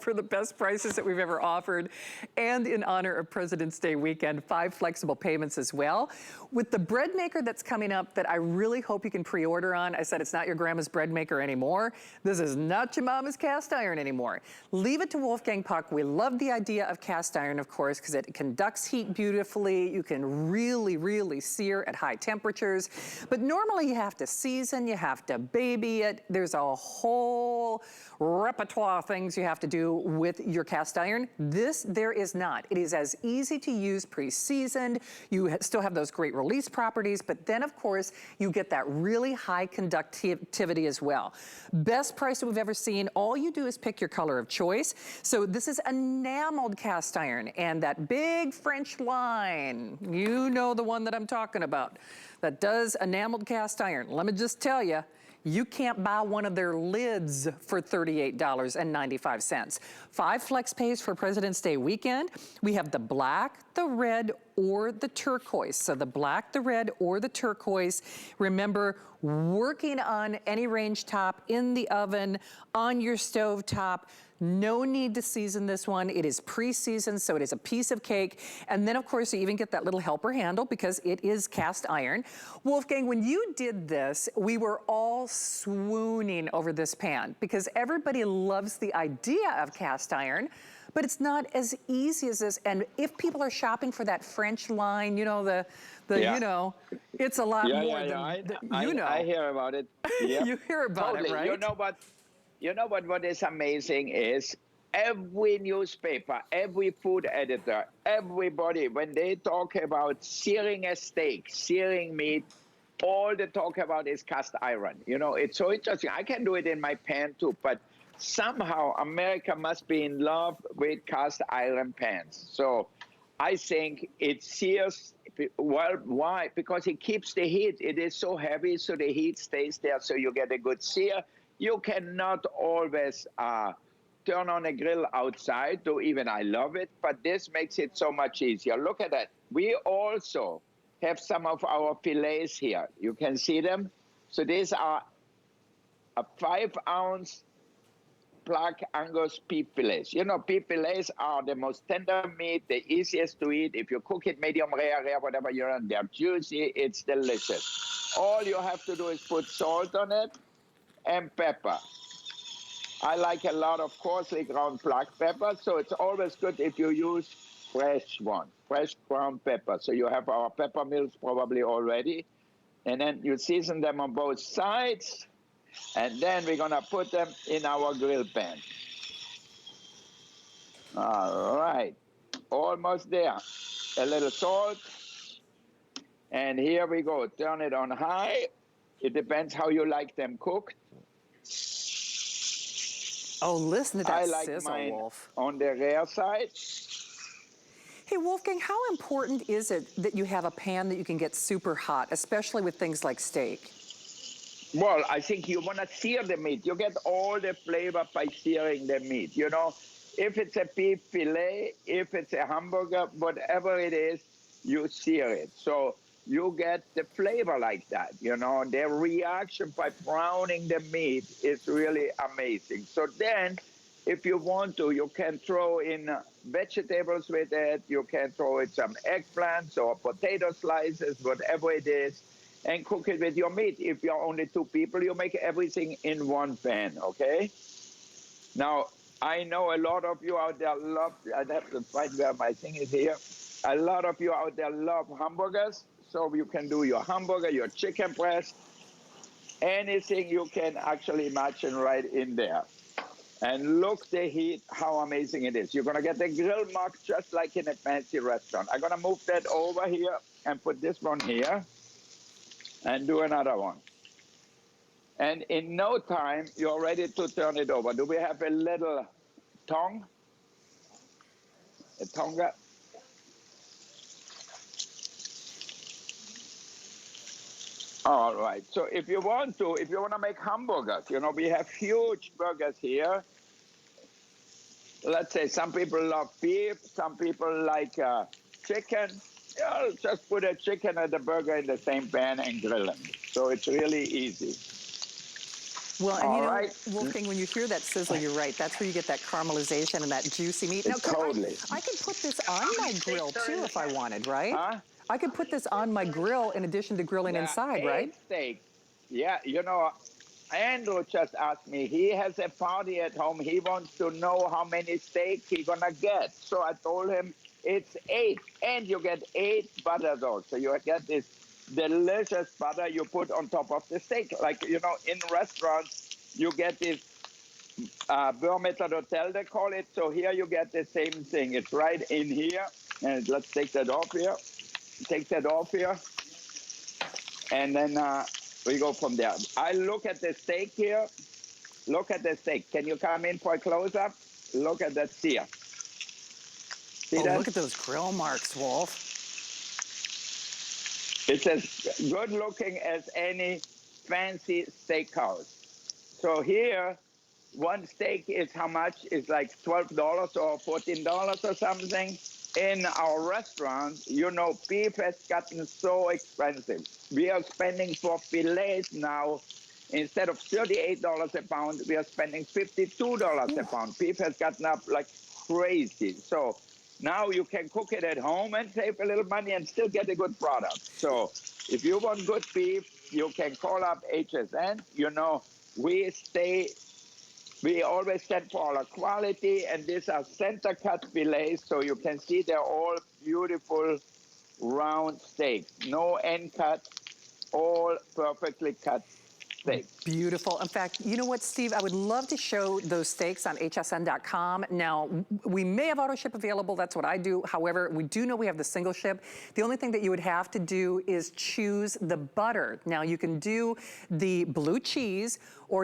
for the best prices that we've ever offered. And in honor of President's Day weekend, 5 flexible payments as well. With the bread maker that's coming up that I really hope you can pre-order on, I said it's not your grandma's bread maker anymore. This is not your mama's cast iron anymore. Leave it to Wolfgang Puck. We love the idea of cast iron, of course, because it conducts heat beautifully. You can really, really sear at high temperatures. But normally you have to season, you have to baby it. There's a whole repertoire of things you have to do with your cast iron. This, there is not. It is as easy to use, pre-seasoned. You still have those great release properties, but then of course, you get that really high conductivity as well. Best price that we've ever seen. All you do is pick your color of choice. So this is enameled cast iron, and that big French line, you know the one that I'm talking about, that does enameled cast iron. Let me just tell you, you can't buy one of their lids for $38.95. 5 flex pays for President's Day weekend. We have the black, the red, or the turquoise. So the black, the red, or the turquoise. Remember, working on any range top, in the oven, on your stove top. No need to season this one. It is pre-seasoned, so it is a piece of cake. And then, of course, you even get that little helper handle because it is cast iron. Wolfgang, when you did this, we were all swooning over this pan because everybody loves the idea of cast iron, but it's not as easy as this. And if people are shopping for that French line, you know, you know, it's a lot more than, I hear about it. Yep. You hear about it, right? You know what is amazing is every newspaper, every food editor, everybody, when they talk about searing a steak, searing meat, all they talk about is cast iron. You know, it's so interesting. I can do it in my pan too, but somehow America must be in love with cast iron pans. So I think it sears, well, why? Because it keeps the heat. It is so heavy, so the heat stays there, so you get a good sear. You cannot always turn on a grill outside, though even I love it, but this makes it so much easier. Look at that. We also have some of our fillets here. You can see them. So these are a 5-ounce Black Angus beef fillets. You know, beef fillets are the most tender meat, the easiest to eat. If you cook it medium rare, whatever you're on, they're juicy, it's delicious. All you have to do is put salt on it and pepper. I like a lot of coarsely ground black pepper, so it's always good if you use fresh ground pepper. So you have our pepper mills probably already, and then you season them on both sides, and then we're gonna put them in our grill pan. All right, almost there. A little salt, and here we go. Turn it on high. It depends how you like them cooked. Oh, listen to that sizzle, mine Wolf. On the rare side. Hey, Wolfgang, how important is it that you have a pan that you can get super hot, especially with things like steak? Well, I think you want to sear the meat. You get all the flavor by searing the meat. You know, if it's a beef fillet, if it's a hamburger, whatever it is, you sear it. So you get the flavor like that, you know. The reaction by browning the meat is really amazing. So then, if you want to, you can throw in vegetables with it. You can throw in some eggplants or potato slices, whatever it is, and cook it with your meat. If you're only 2 people, you make everything in one pan, okay? Now, I know a lot of you out there love, I'd have to find where my thing is here. A lot of you out there love hamburgers. So you can do your hamburger, your chicken breast, anything you can actually imagine right in there. And look the heat, how amazing it is. You're gonna get the grill mark just like in a fancy restaurant. I'm gonna move that over here and put this one here and do another one. And in no time, you're ready to turn it over. Do we have a little tongue? A tonga? All right, so if you want to make hamburgers, you know, we have huge burgers here. Let's say some people love beef, some people like chicken. You know, just put a chicken and a burger in the same pan and grill them. So it's really easy. Well, and you All know, right? Wolfgang, when you hear that sizzle, you're right. That's where you get that caramelization and that juicy meat. Now, Totally. I could put this on my grill too if I wanted, right? Huh? I could put this on my grill in addition to grilling There are inside, 8 right? steaks. Yeah, you know, Andrew just asked me. He has a party at home. He wants to know how many steaks he's gonna get. So I told him it's 8, and you get 8 butter rolls. So you get this delicious butter you put on top of the steak. Like, you know, in restaurants, you get this beurre méthode hotel, they call it. So here you get the same thing. It's right in here. And let's take that off here. Take that off here. And then we go from there. I look at the steak here. Look at the steak. Can you come in for a close-up? Look at that sear. See Oh, that? look at those grill marks, Wolf. It's as good looking as any fancy steakhouse. So here, one steak is how much? It's like $12 or $14 or something. In our restaurant, you know, beef has gotten so expensive. We are spending for fillets now, instead of $38 a pound, we are spending $52 a pound. Beef has gotten up like crazy. So now you can cook it at home and save a little money and still get a good product. So if you want good beef, you can call up HSN. You know, we always stand for our quality, and these are center cut fillets, so you can see they're all beautiful round steaks. No end cut, all perfectly cut steaks. Beautiful. In fact, you know what, Steve? I would love to show those steaks on hsn.com. Now, we may have auto ship available. That's what I do. However, we do know we have the single ship. The only thing that you would have to do is choose the butter. Now, you can do the blue cheese or